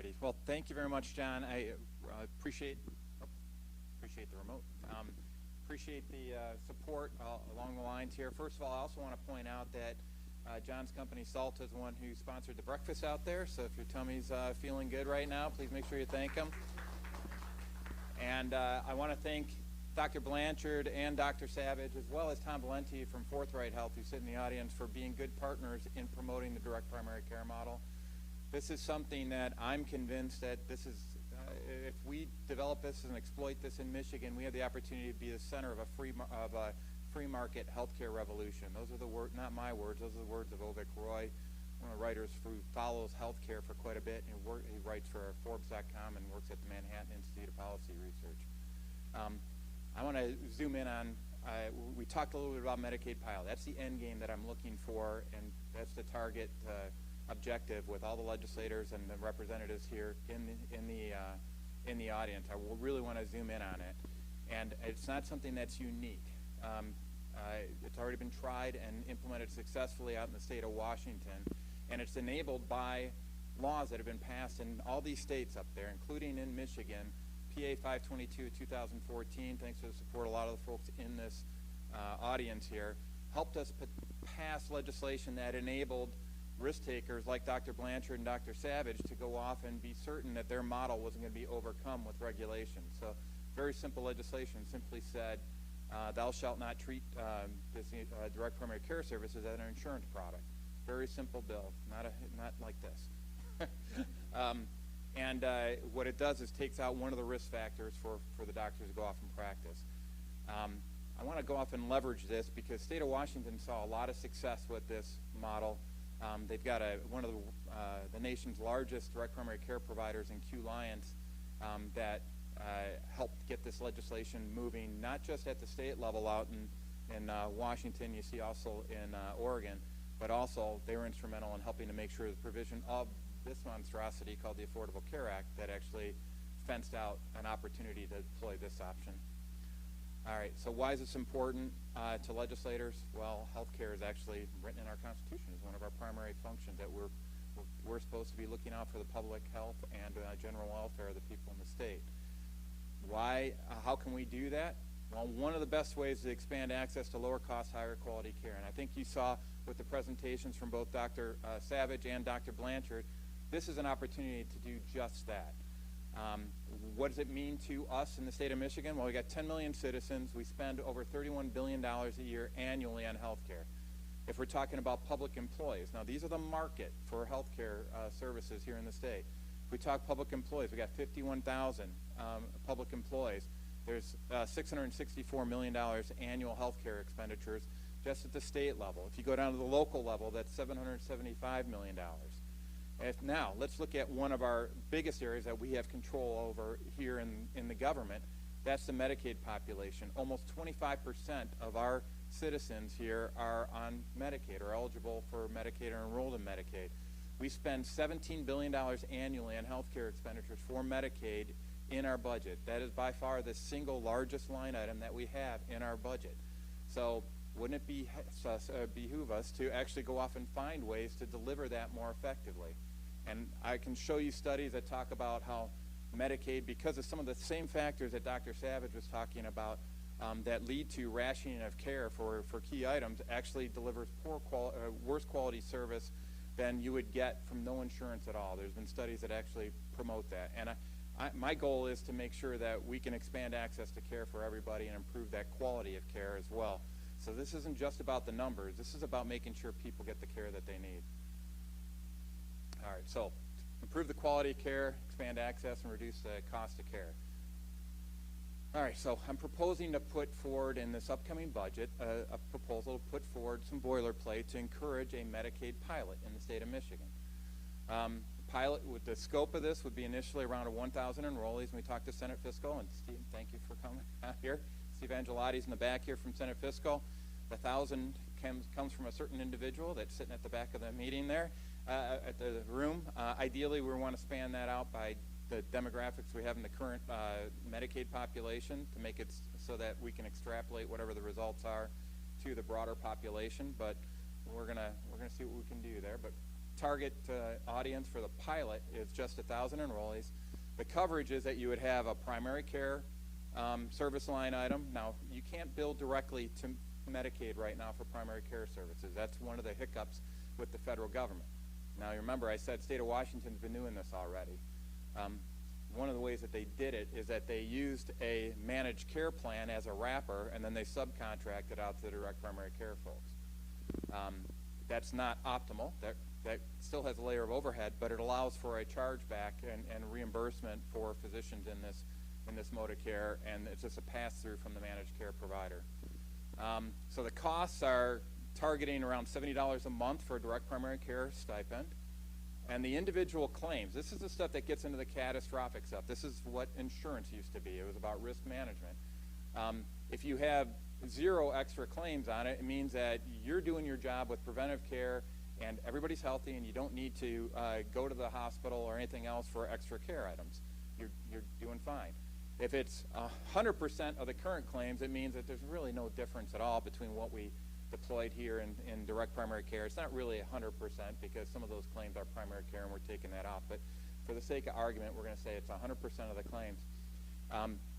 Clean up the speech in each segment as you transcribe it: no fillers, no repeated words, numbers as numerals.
righty. Well, thank you very much, John. I appreciate the remote. Appreciate the support along the lines here. First of all, I also want to point out that John's company, Salt, is the one who sponsored the breakfast out there. So if your tummy's feeling good right now, please make sure you thank them. And I want to thank Dr. Blanchard and Dr. Savage, as well as Tom Valenti from Forthright Health, who sit in the audience, for being good partners in promoting the direct primary care model. This is something that I'm convinced that this is, if we develop this and exploit this in Michigan, we have the opportunity to be the center of a free market healthcare revolution. Those are the words, not my words, those are the words of Ovik Roy, one of the writers who follows healthcare for quite a bit, and he writes for Forbes.com and works at the Manhattan Institute of Policy Research. I want to zoom in on, we talked a little bit about Medicaid pilot. That's the end game that I'm looking for, and that's the target objective with all the legislators and the representatives here in the audience. I really want to zoom in on it. And it's not something that's unique. It's already been tried and implemented successfully out in the state of Washington, and it's enabled by laws that have been passed in all these states up there, including in Michigan. PA 522 2014, thanks for the support of a lot of the folks in this audience here, helped us pass legislation that enabled risk takers like Dr. Blanchard and Dr. Savage to go off and be certain that their model wasn't going to be overcome with regulation. So very simple legislation simply said, thou shalt not treat this direct primary care services as an insurance product. Very simple bill, not like this. And what it does is takes out one of the risk factors for the doctors to go off and practice. I want to go off and leverage this because the state of Washington saw a lot of success with this model. They've got one of the nation's largest direct primary care providers in Q Lions that helped get this legislation moving, not just at the state level out in Washington, you see also in Oregon, but also they were instrumental in helping to make sure the provision of this monstrosity called the Affordable Care Act that actually fenced out an opportunity to deploy this option. All right, so why is this important to legislators? Well, healthcare is actually written in our Constitution as one of our primary functions, that we're supposed to be looking out for the public health and general welfare of the people in the state. Why? How can we do that? Well, one of the best ways to expand access to lower cost, higher quality care, and I think you saw with the presentations from both Dr. Savage and Dr. Blanchard, this is an opportunity to do just that. What does it mean to us in the state of Michigan? Well, we got 10 million citizens. We spend over $31 billion a year annually on health care. If we're talking about public employees, now these are the market for health care services here in the state. If we talk public employees, we got 51,000 public employees. There's $664 million annual health care expenditures just at the state level. If you go down to the local level, that's $775 million. Now, let's look at one of our biggest areas that we have control over here in the government. That's the Medicaid population. Almost 25% of our citizens here are on Medicaid or eligible for Medicaid or enrolled in Medicaid. We spend $17 billion annually on health care expenditures for Medicaid in our budget. That is by far the single largest line item that we have in our budget. So wouldn't it behoove us to actually go off and find ways to deliver that more effectively? And I can show you studies that talk about how Medicaid, because of some of the same factors that Dr. Savage was talking about that lead to rationing of care for key items, actually delivers worse quality service than you would get from no insurance at all. There's been studies that actually promote that. And my goal is to make sure that we can expand access to care for everybody and improve that quality of care as well. So this isn't just about the numbers. This is about making sure people get the care that they need. All right, so improve the quality of care, expand access, and reduce the cost of care. All right, so I'm proposing to put forward in this upcoming budget a proposal to put forward some boilerplate to encourage a Medicaid pilot in the state of Michigan. Pilot, with the scope of this, would be initially around 1,000 enrollees, and we talked to Senate Fiscal, and Steve, thank you for coming out here. Steve Angelotti's in the back here from Senate Fiscal. The 1,000 comes from a certain individual that's sitting at the back of the meeting there, at the room. Ideally, we want to span that out by the demographics we have in the current Medicaid population to make it so that we can extrapolate whatever the results are to the broader population. But we're gonna see what we can do there. But target audience for the pilot is just 1,000 enrollees. The coverage is that you would have a primary care service line item. Now, you can't bill directly to Medicaid right now for primary care services. That's one of the hiccups with the federal government. Now, you remember I said state of Washington's been doing this already. One of the ways that they did it is that they used a managed care plan as a wrapper, and then they subcontracted out to the direct primary care folks. That's not optimal. That still has a layer of overhead, but it allows for a chargeback and reimbursement for physicians in this mode of care, and it's just a pass-through from the managed care provider. So the costs are targeting around $70 a month for a direct primary care stipend. And the individual claims, this is the stuff that gets into the catastrophic stuff. This is what insurance used to be. It was about risk management. If you have 0 extra claims on it, it means that you're doing your job with preventive care and everybody's healthy and you don't need to go to the hospital or anything else for extra care items. You're doing fine. If it's 100% of the current claims, it means that there's really no difference at all between what we deployed here in direct primary care. It's not really 100% because some of those claims are primary care and we're taking that off. But for the sake of argument, we're going to say it's 100% of the claims.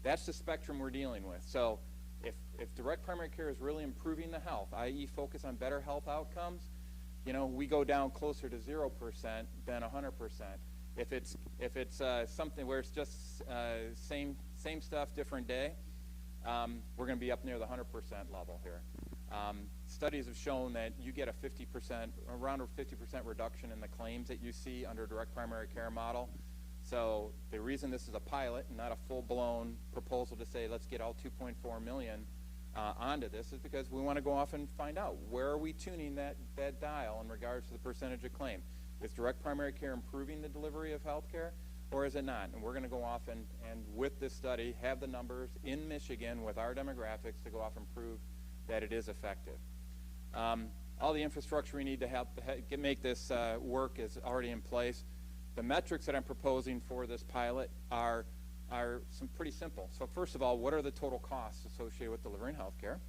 That's the spectrum we're dealing with. So if direct primary care is really improving the health, i.e. focus on better health outcomes, you know, we go down closer to 0% than 100%. If it's something where it's just same stuff, different day, we're going to be up near the 100% level here. Studies have shown that you get around a 50% reduction in the claims that you see under a direct primary care model. So the reason this is a pilot and not a full-blown proposal to say let's get all 2.4 million onto this is because we want to go off and find out where are we tuning that dial in regards to the percentage of claim. Is direct primary care improving the delivery of health care or is it not? And we're going to go off and with this study have the numbers in Michigan with our demographics to go off and prove that it is effective. All the infrastructure we need to help make this work is already in place. The metrics that I'm proposing for this pilot are pretty simple. So first of all, what are the total costs associated with delivering health care?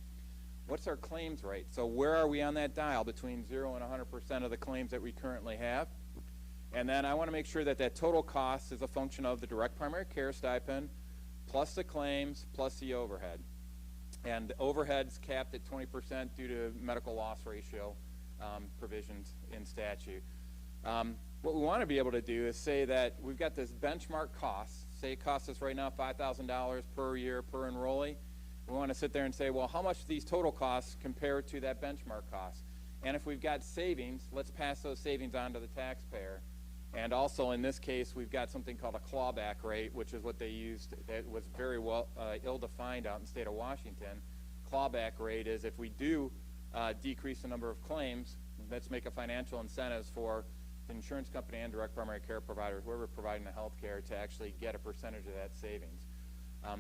What's our claims rate? So where are we on that dial between 0 and 100% of the claims that we currently have? And then I want to make sure that that total cost is a function of the direct primary care stipend plus the claims plus the overhead. And the overhead's capped at 20% due to medical loss ratio provisions in statute. What we want to be able to do is say that we've got this benchmark cost. Say it costs us right now $5,000 per year per enrollee. We want to sit there and say, well, how much do these total costs compare to that benchmark cost? And if we've got savings, let's pass those savings on to the taxpayer. And also in this case, we've got something called a clawback rate, which is what they used that was very well ill-defined out in the state of Washington. Clawback rate is if we do decrease the number of claims, let's make a financial incentives for the insurance company and direct primary care providers, whoever providing the health care, to actually get a percentage of that savings.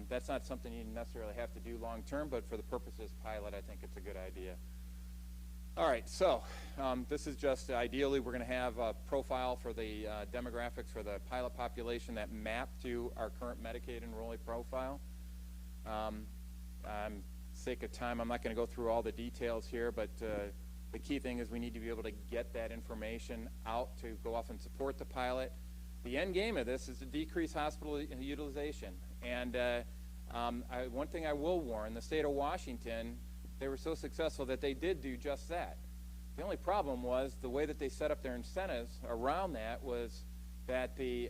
That's not something you necessarily have to do long term, but for the purposes of this pilot, I think it's a good idea. All right, so this is just ideally we're going to have a profile for the demographics for the pilot population that map to our current Medicaid enrollee profile. Sake of time, I'm not going to go through all the details here, but the key thing is we need to be able to get that information out to go off and support the pilot. The end game of this is to decrease hospital utilization. And one thing I will warn, the state of Washington, they were so successful that they did do just that. The only problem was the way that they set up their incentives around that was that they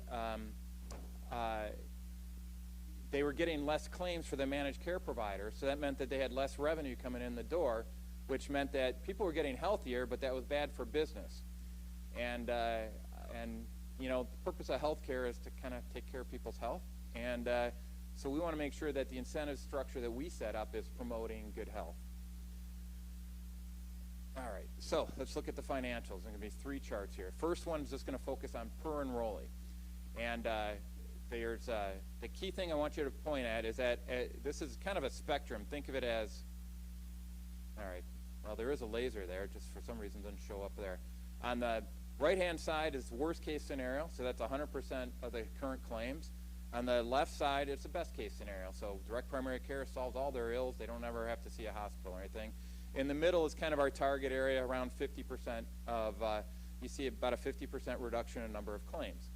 were getting less claims for the managed care provider, so that meant that they had less revenue coming in the door, which meant that people were getting healthier, but that was bad for business. And you know, the purpose of healthcare is to kind of take care of people's health, and so we want to make sure that the incentive structure that we set up is promoting good health. All right, so let's look at the financials. There are going to be 3 charts here. First one is just going to focus on per enrollee, and there's the key thing I want you to point at is that this is kind of a spectrum. Think of it as, all right, well, there is a laser there, just for some reason doesn't show up there. On the right-hand side is the worst-case scenario, so that's 100% of the current claims. On the left side, it's the best-case scenario, so direct primary care solves all their ills. They don't ever have to see a hospital or anything. In the middle is kind of our target area, around 50% of you see about a 50% reduction in number of claims.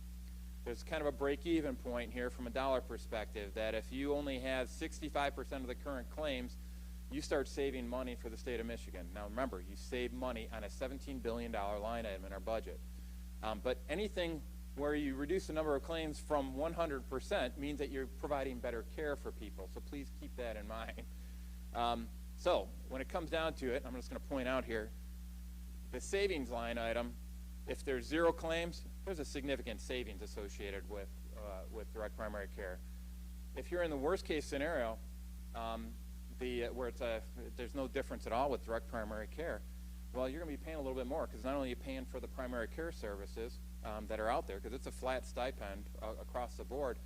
There's kind of a break-even point here from a dollar perspective, that if you only have 65% of the current claims, you start saving money for the state of Michigan. Now remember, you save money on a $17 billion line item in our budget. But anything where you reduce the number of claims from 100% means that you're providing better care for people. So please keep that in mind. So when it comes down to it, I'm just going to point out here, the savings line item, if there's 0 claims, there's a significant savings associated with direct primary care. If you're in the worst case scenario, where there's no difference at all with direct primary care, well, you're going to be paying a little bit more, because not only are you paying for the primary care services that are out there, because it's a flat stipend across the board,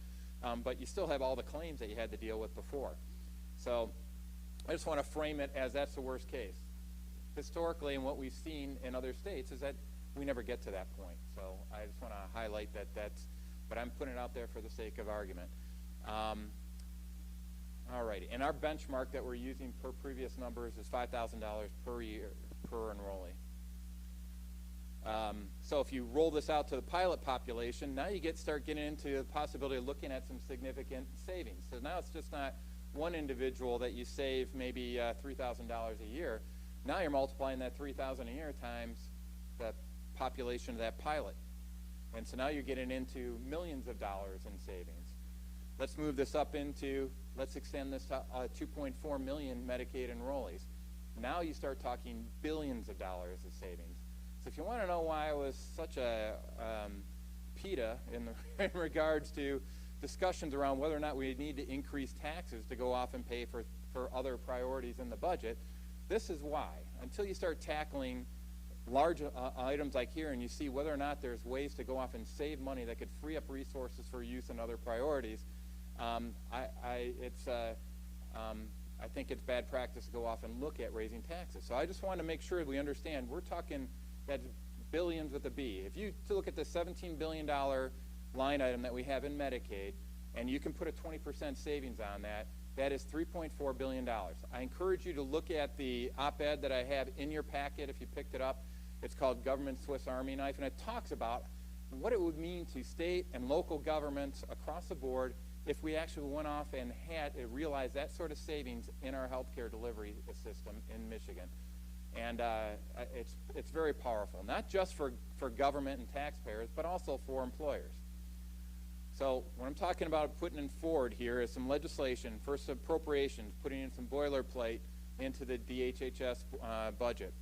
but you still have all the claims that you had to deal with before. So I just want to frame it as that's the worst case. Historically, and what we've seen in other states is that we never get to that point. So I just want to highlight but I'm putting it out there for the sake of argument. All righty, and our benchmark that we're using per previous numbers is $5,000 per year per enrollee. So if you roll this out to the pilot population, now you start getting into the possibility of looking at some significant savings. So now it's just not one individual that you save maybe $3,000 a year. Now you're multiplying that $3,000 a year times the population of that pilot. And so now you're getting into millions of dollars in savings. Let's move this up into, let's extend this to 2.4 million Medicaid enrollees. Now you start talking billions of dollars of savings. So if you want to know why I was such a PETA in regards to discussions around whether or not we need to increase taxes to go off and pay for other priorities in the budget, this is why. Until you start tackling large items like here and you see whether or not there's ways to go off and save money that could free up resources for use in other priorities, I think it's bad practice to go off and look at raising taxes. So I just want to make sure we understand we're talking that billions with a B. If you look at the $17 billion line item that we have in Medicaid, and you can put a 20% savings on that, that is $3.4 billion. I encourage you to look at the op-ed that I have in your packet if you picked it up. It's called Government Swiss Army Knife, and it talks about what it would mean to state and local governments across the board if we actually went off and had realized that sort of savings in our healthcare delivery system in Michigan. And it's very powerful, not just for government and taxpayers, but also for employers. So what I'm talking about putting in forward here is some legislation, first appropriations, putting in some boilerplate into the DHHS budget,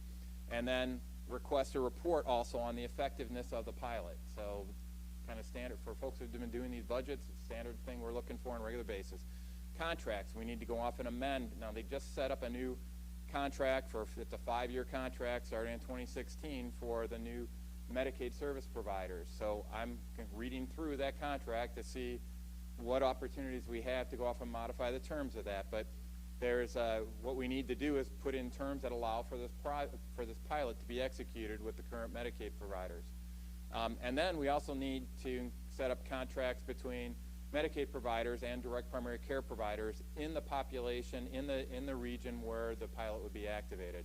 and then request a report also on the effectiveness of the pilot. So kind of standard for folks who've been doing these budgets, standard thing we're looking for on a regular basis. Contracts, we need to go off and amend. Now they just set up a new contract it's a 5-year contract starting in 2016 for the new Medicaid service providers. So I'm reading through that contract to see what opportunities we have to go off and modify the terms of that. But there's what we need to do is put in terms that allow for this pilot to be executed with the current Medicaid providers. And then we also need to set up contracts between Medicaid providers and direct primary care providers in the population, in the region where the pilot would be activated.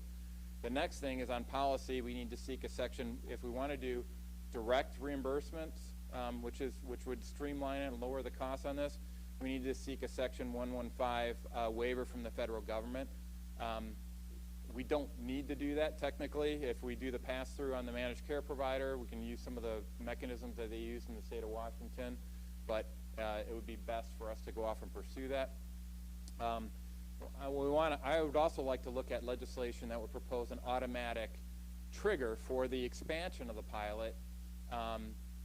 The next thing is on policy. We need to seek a section, if we want to do direct reimbursements, which would streamline it and lower the costs on this, we need to seek a Section 115 waiver from the federal government. We don't need to do that technically. If we do the pass-through on the managed care provider, we can use some of the mechanisms that they use in the state of Washington, but it would be best for us to go off and pursue that. I would also like to look at legislation that would propose an automatic trigger for the expansion of the pilot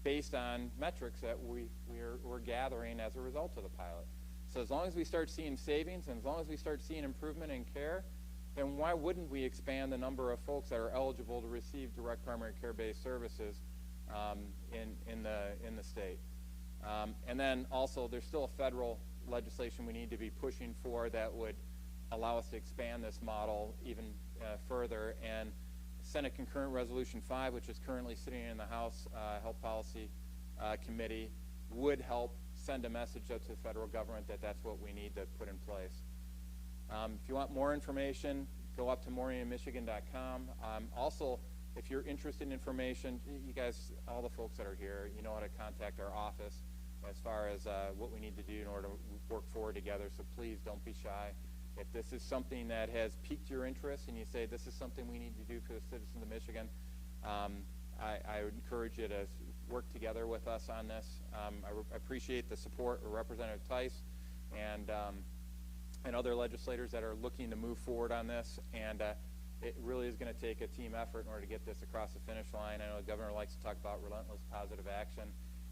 based on metrics that we're gathering as a result of the pilot. So as long as we start seeing savings and as long as we start seeing improvement in care, then why wouldn't we expand the number of folks that are eligible to receive direct primary care-based services in the state? And then also there's still a federal legislation we need to be pushing for that would allow us to expand this model even further. And Senate Concurrent Resolution 5, which is currently sitting in the House Health Policy Committee, would help send a message out to the federal government that that's what we need to put in place. If you want more information, go up to moreninmichigan.com. Also, if you're interested in information, you guys, all the folks that are here, you know how to contact our office as far as what we need to do in order to work forward together. So please don't be shy. If this is something that has piqued your interest and you say this is something we need to do for the citizens of Michigan, I would encourage you to work together with us on this. I appreciate the support of Representative Tice and other legislators that are looking to move forward on this. And it really is going to take a team effort in order to get this across the finish line. I know the governor likes to talk about relentless positive action,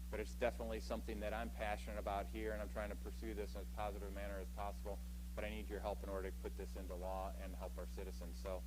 but it's definitely something that I'm passionate about here, and I'm trying to pursue this in as positive a manner as possible. But I need your help in order to put this into law and help our citizens. So